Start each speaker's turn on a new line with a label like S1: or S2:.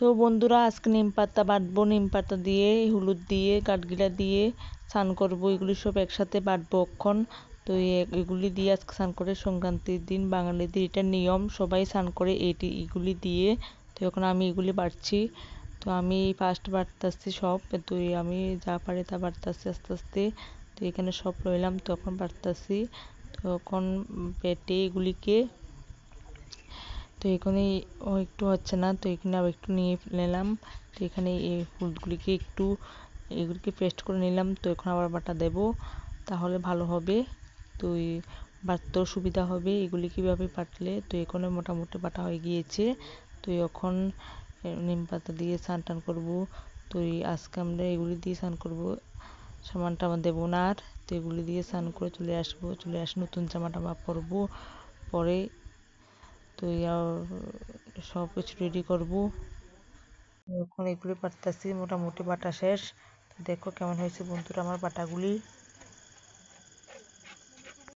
S1: তো বন্ধুরা আজকে নিম পাতা বাটবো, নিম পাতা দিয়ে হলুদ দিয়ে কাঠগিলা দিয়ে স্নান করবো। এগুলি সব একসাথে বাটবো এখন। তো এগুলি দিয়ে আজকে স্নান করে সংক্রান্তির দিন বাঙালিদের এটা নিয়ম, সবাই স্নান করে এগুলি দিয়ে। তো এখন আমি এগুলি বাটছি। তো আমি ফার্স্ট বাটতেছি সব। তো আমি যা পারি তা বাটতেছি আস্তে আস্তে। তো এখানে সব রইলাম, তখন বাটতেছি। তখন বেটে এগুলিকে, তো এখানে একটু হচ্ছে না, তো এখানে আবার একটু নিয়ে নিলাম। তো এখানে এই হলুদগুলিকে একটু এগুলিকে পেস্ট করে নিলাম। তো এখন আবার বাটা দেব, তাহলে ভালো হবে। তো বাটতেও সুবিধা হবে এগুলি কীভাবে বাটলে। তো এখানে মোটামুটি বাটা হয়ে গিয়েছে। তো এখন নিম পাতা দিয়ে স্নান টান করবো। তো আজকে আমরা এগুলি দিয়ে স্নান করবো, সামান টামান দেবো না আর। তো এগুলি দিয়ে স্নান করে চলে আসবো, চলে আসে নতুন জামা টামা পরবো পরে। তো সব কিছু রেডি করবো। এখন এগুলি বাটতেছি, মোটামুটি বাটা শেষ। তো দেখো কেমন হয়েছে বন্ধুরা আমার বাটাগুলি।